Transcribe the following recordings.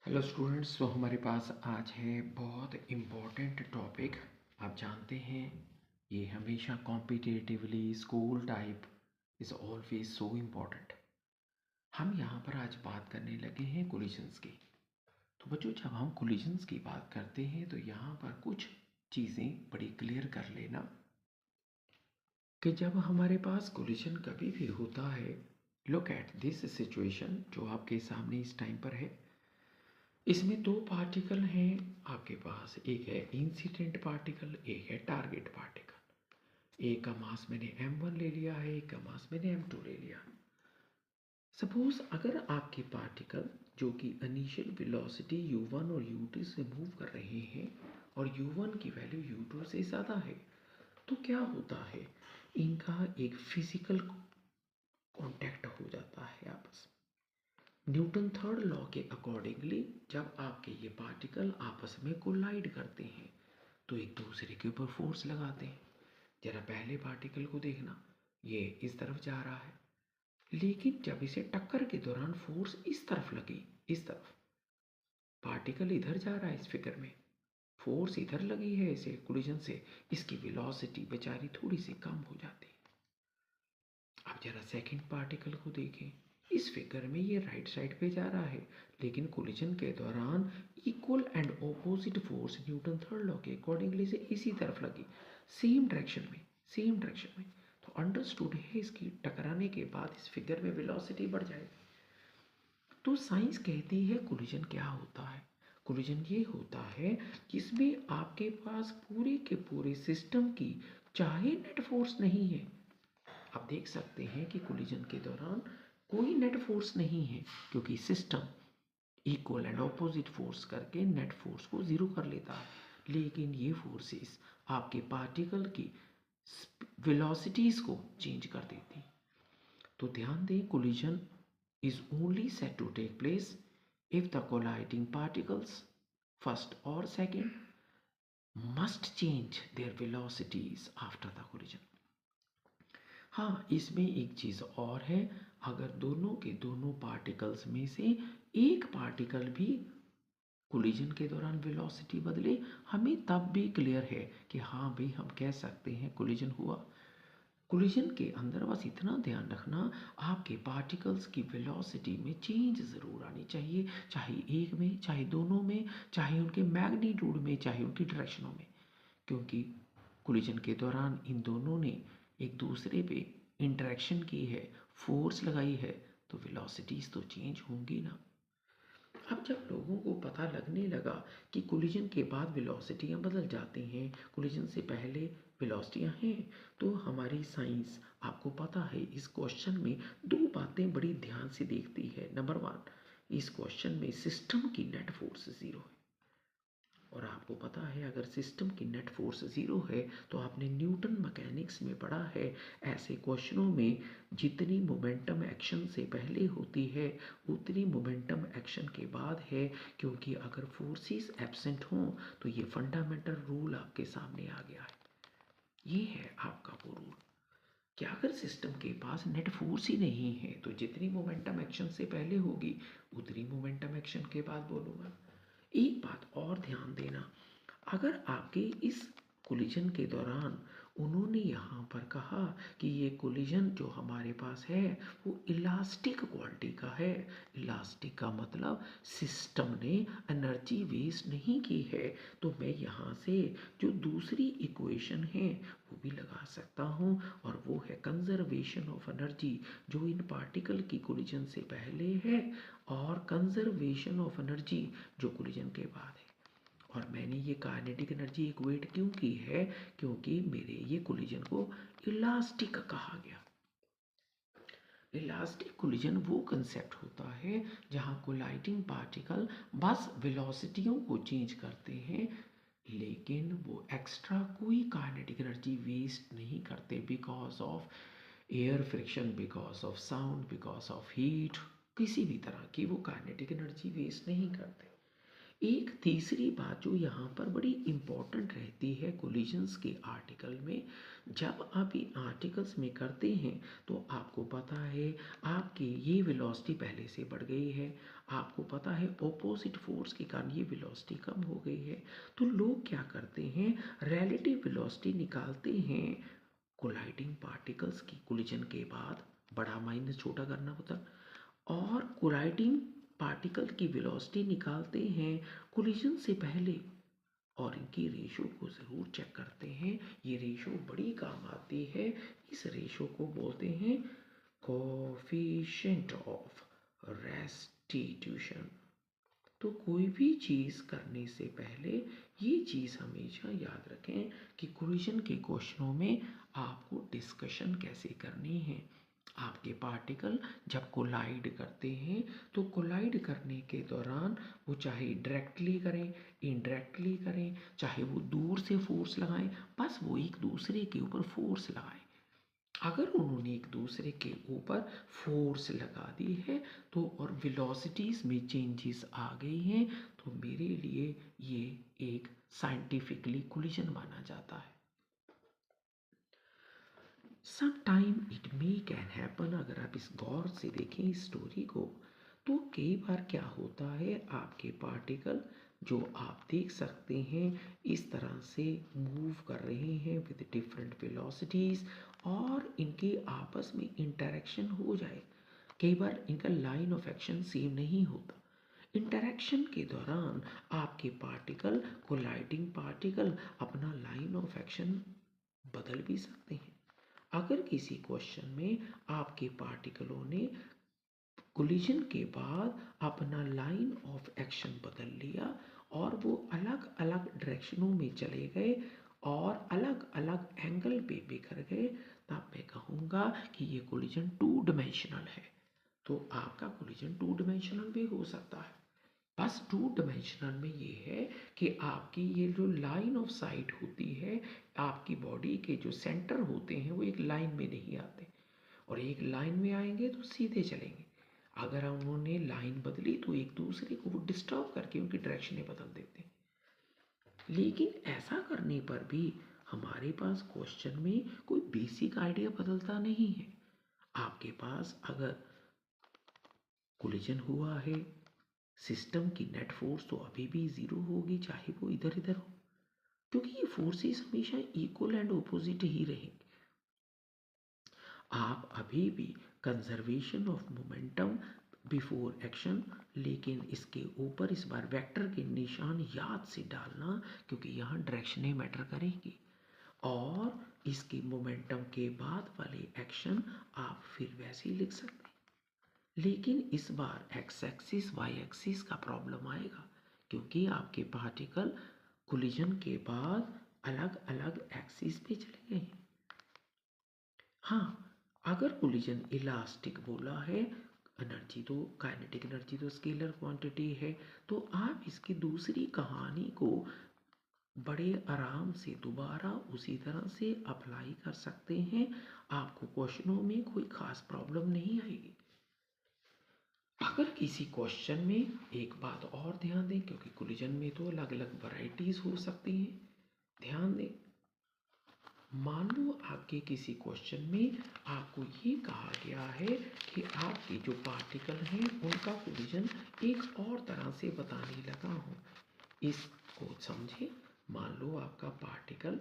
Hello students. तो हमारे पास आज है बहुत इम्पोर्टेंट टॉपिक। आप जानते हैं ये हमेशा competitively school type is always so important. हम यहाँ पर आज बात करने लगे हैं कोलिजन्स की। तो बच्चों, जब हम कोलिजन्स की बात करते हैं तो यहाँ पर कुछ चीज़ें बड़ी क्लियर कर लेना कि जब हमारे पास कोलिजन कभी भी होता है, लुक एट दिस सिचुएशन जो आपके सामने इस टाइम पर है। इसमें दो पार्टिकल हैं आपके पास, एक है इंसिडेंट पार्टिकल, एक है टारगेट पार्टिकल। एक का मास मैंने m1 ले लिया है, एक का मास मैंने m2 ले लिया। सपोज अगर आपके पार्टिकल जो कि इनिशियल वेलोसिटी u1 और u2 से मूव कर रहे हैं और u1 की वैल्यू u2 से ज़्यादा है, तो क्या होता है, इनका एक फिजिकल कांटेक्ट हो जाता है आपस में। न्यूटन थर्ड लॉ के अकॉर्डिंगली जब आपके ये पार्टिकल आपस में कोलाइड करते हैं तो एक दूसरे के ऊपर फोर्स लगाते हैं। जरा पहले पार्टिकल को देखना, ये इस तरफ जा रहा है, लेकिन जब इसे टक्कर के दौरान फोर्स इस तरफ लगी, इस तरफ पार्टिकल इधर जा रहा है, इस फिगर में फोर्स इधर लगी है इसे कोलिजन से, इसकी वेलोसिटी बेचारी थोड़ी सी कम हो जाती है। अब जरा सेकंड पार्टिकल को देखें, इस फिगर में ये राइट साइड पे जा रहा है, लेकिन कोलिजन के दौरान equal and opposite force Newton third law के अकॉर्डिंगली से इसी तरफ लगी, सेम डायरेक्शन में, सेम डायरेक्शन में। तो अंडरस्टूड है इसकी टकराने के बाद इस फिगर में वेलोसिटी बढ़ जाएगी। तो साइंस कहती है कोलिजन क्या होता है। कोलिजन ये होता है जिसमें आपके पास पूरे के पूरे सिस्टम की चाहे नेट फोर्स नहीं है, आप देख सकते हैं कि कोलिजन के दौरान कोई नेट फोर्स नहीं है, क्योंकि system equal and opposite force करके नेट फोर्स को ज़ीरो कर लेता है। लेकिन ये फोर्सेस आपके पार्टिकल की वेलोसिटीज़ को चेंज कर देती। तो ध्यान दें, collision is only set to take place if the colliding particles first और second must change their velocities after the collision. हाँ, इसमें एक चीज़ और है, अगर दोनों के दोनों पार्टिकल्स में से एक पार्टिकल भी कोलिजन के दौरान वेलोसिटी बदले, हमें तब भी क्लियर है कि हाँ भाई, हम कह सकते हैं कोलिजन हुआ। कोलिजन के अंदर बस इतना ध्यान रखना, आपके पार्टिकल्स की वेलोसिटी में चेंज ज़रूर आनी चाहिए, चाहे एक में, चाहे दोनों में, चाहे उनके मैग्नीट्यूड में, चाहे उनकी डायरेक्शनों में। क्योंकि कोलिजन के दौरान इन दोनों ने एक दूसरे पे इंटरेक्शन की है, फोर्स लगाई है, तो वेलोसिटीज़ तो चेंज होंगी ना। अब जब लोगों को पता लगने लगा कि कोलिजन के बाद वेलोसिटियाँ बदल जाती हैं, कोलिजन से पहले वेलोसिटियाँ हैं, तो हमारी साइंस, आपको पता है, इस क्वेश्चन में दो बातें बड़ी ध्यान से देखती है। नंबर वन, इस क्वेश्चन में सिस्टम की नेट फोर्स ज़ीरो है। और आपको पता है अगर सिस्टम की नेट फोर्स ज़ीरो है तो आपने न्यूटन मैकेनिक्स में पढ़ा है, ऐसे क्वेश्चनों में जितनी मोमेंटम एक्शन से पहले होती है उतनी मोमेंटम एक्शन के बाद है, क्योंकि अगर फोर्सेस एब्सेंट हों तो ये फंडामेंटल रूल आपके सामने आ गया है। ये है आपका वो रूल कि अगर सिस्टम के पास नेट फोर्स ही नहीं है तो जितनी मोमेंटम एक्शन से पहले होगी उतनी मोमेंटम एक्शन के बाद बोलूँगा। एक बात और ध्यान देना, अगर आपके इस कोलिजन के दौरान उन्होंने यहाँ पर कहा कि ये कोलिजन जो हमारे पास है वो इलास्टिक क्वालिटी का है, इलास्टिक का मतलब सिस्टम ने एनर्जी वेस्ट नहीं की है, तो मैं यहाँ से जो दूसरी इक्वेशन है वो भी लगा सकता हूँ, और वो है कंजर्वेशन ऑफ एनर्जी, जो इन पार्टिकल की कोलिजन से पहले है और कंजर्वेशन ऑफ एनर्जी जो कोलिजन के बाद है। और मैंने ये काइनेटिक एनर्जी इक्वेट क्यों की है, क्योंकि मेरे ये कोलिजन को इलास्टिक कहा गया। इलास्टिक कोलिजन वो कंसेप्ट होता है जहाँ कोलाइडिंग पार्टिकल बस वेलोसिटियों को चेंज करते हैं, लेकिन वो एक्स्ट्रा कोई काइनेटिक एनर्जी वेस्ट नहीं करते, because of air friction, because of sound, because of heat, किसी भी तरह की वो काइनेटिक एनर्जी वेस्ट नहीं करते। एक तीसरी बात जो यहाँ पर बड़ी इम्पोर्टेंट रहती है कोलिजन्स के आर्टिकल में, जब आप ये आर्टिकल्स में करते हैं तो आपको पता है आपकी ये वेलोसिटी पहले से बढ़ गई है, आपको पता है ऑपोजिट फोर्स के कारण ये वेलोसिटी कम हो गई है, तो लोग क्या करते हैं, रिलेटिव वेलोसिटी निकालते हैं कोलाइडिंग पार्टिकल्स की कोलिजन के बाद, बड़ा माइनस छोटा करना होता, और कोलाइडिंग पार्टिकल की वेलोसिटी निकालते हैं कोलिजन से पहले, और इनकी रेशो को ज़रूर चेक करते हैं। ये रेशो बड़ी काम आती है, इस रेशो को बोलते हैं कोफिशिएंट ऑफ रेस्टिट्यूशन। तो कोई भी चीज़ करने से पहले ये चीज़ हमेशा याद रखें कि कोलिजन के क्वेश्चनों में आपको डिस्कशन कैसे करनी है। आपके पार्टिकल जब कोलाइड करते हैं तो कोलाइड करने के दौरान वो चाहे डायरेक्टली करें, इनडायरेक्टली करें, चाहे वो दूर से फोर्स लगाएं, बस वो एक दूसरे के ऊपर फोर्स लगाएं। अगर उन्होंने एक दूसरे के ऊपर फोर्स लगा दी है तो और वेलोसिटीज़ में चेंजेस आ गई हैं, तो मेरे लिए ये एक साइंटिफिकली कोलिजन माना जाता है। Some time it may can happen, अगर आप इस गौर से देखें इस स्टोरी को, तो कई बार क्या होता है आपके पार्टिकल जो आप देख सकते हैं इस तरह से मूव कर रहे हैं विद डिफरेंट वेलोसिटीज़, और इनके आपस में इंटरेक्शन हो जाए। कई बार इनका लाइन ऑफ एक्शन सेम नहीं होता। इंटरेक्शन के दौरान आपके पार्टिकल कोलाइडिंग पार्टिकल अपना लाइन ऑफ एक्शन बदल भी सकते हैं। अगर किसी क्वेश्चन में आपके पार्टिकलों ने कोलिजन के बाद अपना लाइन ऑफ एक्शन बदल लिया और वो अलग अलग डायरेक्शनों में चले गए और अलग अलग एंगल पे बिखर गए, तब मैं कहूँगा कि ये कोलिजन टू डिमेंशनल है। तो आपका कोलिजन टू डिमेंशनल भी हो सकता है। बस टू डिमेंशनल में ये है कि आपकी ये जो लाइन ऑफ साइट होती है, आपकी बॉडी के जो सेंटर होते हैं वो एक लाइन में नहीं आते, और एक लाइन में आएंगे तो सीधे चलेंगे। अगर उन्होंने लाइन बदली तो एक दूसरे को वो डिस्टर्ब करके उनकी डायरेक्शनें बदल देते हैं। लेकिन ऐसा करने पर भी हमारे पास क्वेश्चन में कोई बेसिक आइडिया बदलता नहीं है। आपके पास अगर कोलिजन हुआ है, सिस्टम की नेट फोर्स तो अभी भी ज़ीरो होगी चाहे वो इधर इधर हो, क्योंकि ये फोर्सेस हमेशा इक्वल एंड ऑपोजिट ही रहेंगे। आप अभी भी conservation of momentum before action, लेकिन इसके ऊपर इस बार वेक्टर के निशान याद से डालना, क्योंकि यहाँ डायरेक्शनें मैटर करेंगी, और इसकी मोमेंटम के बाद वाले एक्शन आप फिर वैसे ही लिख सकते हैं। लेकिन इस बार एक्स एक्सिस वाई एक्सिस का प्रॉब्लम आएगा, क्योंकि आपके पार्टिकल कोलिजन के बाद अलग अलग एक्सिस पे चले गए हैं। हाँ, अगर कोलिजन इलास्टिक बोला है, एनर्जी तो काइनेटिक एनर्जी तो स्केलर क्वांटिटी है, तो आप इसकी दूसरी कहानी को बड़े आराम से दोबारा उसी तरह से अप्लाई कर सकते हैं। आपको क्वेश्चनों में कोई ख़ास प्रॉब्लम नहीं आएगी। अगर किसी क्वेश्चन में एक बात और ध्यान दें, क्योंकि कोलिजन में तो अलग अलग वैरायटीज़ हो सकती हैं, ध्यान दें। मान लो आपके किसी क्वेश्चन में आपको ये कहा गया है कि आपके जो पार्टिकल हैं उनका कोलिजन एक और तरह से बताने लगा हूँ। इसको समझे। मान लो आपका पार्टिकल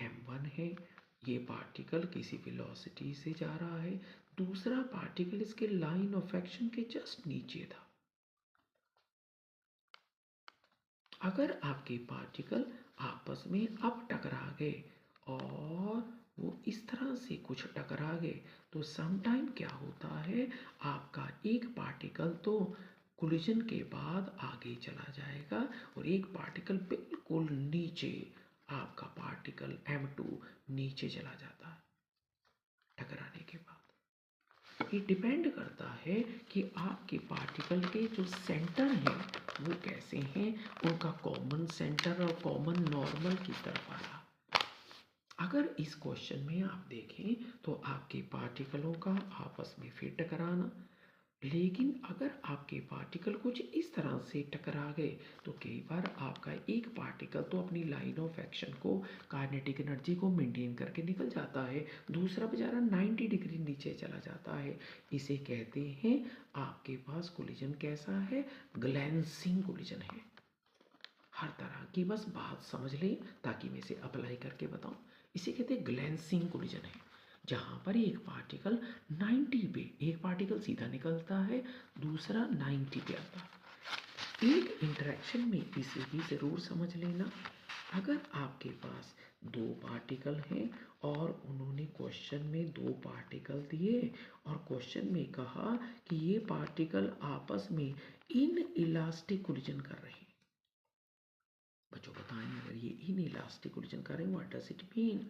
m1 है, ये पार्टिकल किसी वेलोसिटी से जा रहा है, दूसरा पार्टिकल इसके लाइन ऑफ एक्शन के जस्ट नीचे था। अगर आपके पार्टिकल आपस में अब टकरा गए और वो इस तरह से कुछ टकरा गए, तो समटाइम क्या होता है, आपका एक पार्टिकल तो कोलिजन के बाद आगे चला जाएगा और एक पार्टिकल बिल्कुल नीचे, आपका पार्टिकल m2 नीचे चला जाता है टकराने के बाद। ये डिपेंड करता है कि आपके पार्टिकल के जो सेंटर हैं वो कैसे हैं, उनका कॉमन सेंटर और कॉमन नॉर्मल की तरफ आया। अगर इस क्वेश्चन में आप देखें तो आपके पार्टिकलों का आपस में फिर टकराना, लेकिन अगर आपके पार्टिकल कुछ इस तरह से टकरा गए तो कई बार आपका एक पार्टिकल तो अपनी लाइन ऑफ एक्शन को, काइनेटिक एनर्जी को मेंटेन करके निकल जाता है, दूसरा बेचारा 90 डिग्री नीचे चला जाता है। इसे कहते हैं आपके पास कोलिजन कैसा है, ग्लेंसिंग कोलिजन है। हर तरह की बस बात समझ लें ताकि मैं इसे अप्लाई करके बताऊं। इसे कहते हैं ग्लेंसिंग कोलिजन है, जहाँ पर एक पार्टिकल 90 पे, एक पार्टिकल सीधा निकलता है, दूसरा 90 पे आता है। एक इंटरेक्शन में इसे भी ज़रूर समझ लेना। अगर आपके पास दो पार्टिकल हैं और उन्होंने क्वेश्चन में दो पार्टिकल दिए और क्वेश्चन में कहा कि ये पार्टिकल आपस में इन इलास्टिक कोलिजन कर रहे हैं, बच्चों बताएं अगर ये इन इलास्टिक कोलिजन कर रहे हैं व्हाट डज इट मीन।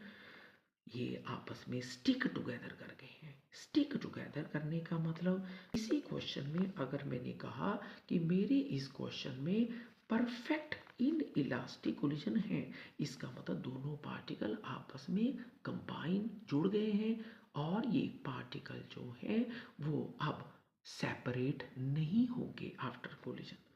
ये आपस में स्टिक टुगेदर कर गए हैं। स्टिक टुगेदर करने का मतलब, इसी क्वेश्चन में अगर मैंने कहा कि मेरे इस क्वेश्चन में परफेक्ट इन इलास्टिक कोलिजन है, इसका मतलब दोनों पार्टिकल आपस में कंबाइन जुड़ गए हैं और ये पार्टिकल जो है वो अब सेपरेट नहीं होंगे आफ्टर कोलिजन।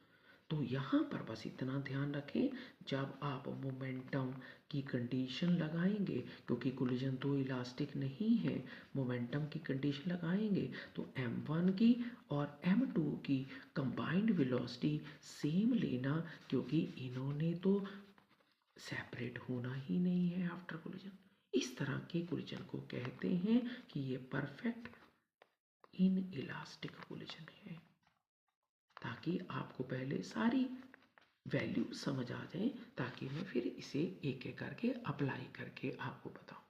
तो यहाँ पर बस इतना ध्यान रखें, जब आप मोमेंटम की कंडीशन लगाएंगे, क्योंकि कोलिजन तो इलास्टिक नहीं है, मोमेंटम की कंडीशन लगाएंगे तो m1 की और m2 की कंबाइंड वेलोसिटी सेम लेना, क्योंकि इन्होंने तो सेपरेट होना ही नहीं है आफ्टर कोलिजन। इस तरह के कोलिजन को कहते हैं कि ये परफेक्ट इन इलास्टिक कोलिजन है, ताकि आपको पहले सारी वैल्यू समझ आ जाए, ताकि मैं फिर इसे एक एक करके अप्लाई करके आपको बताऊं।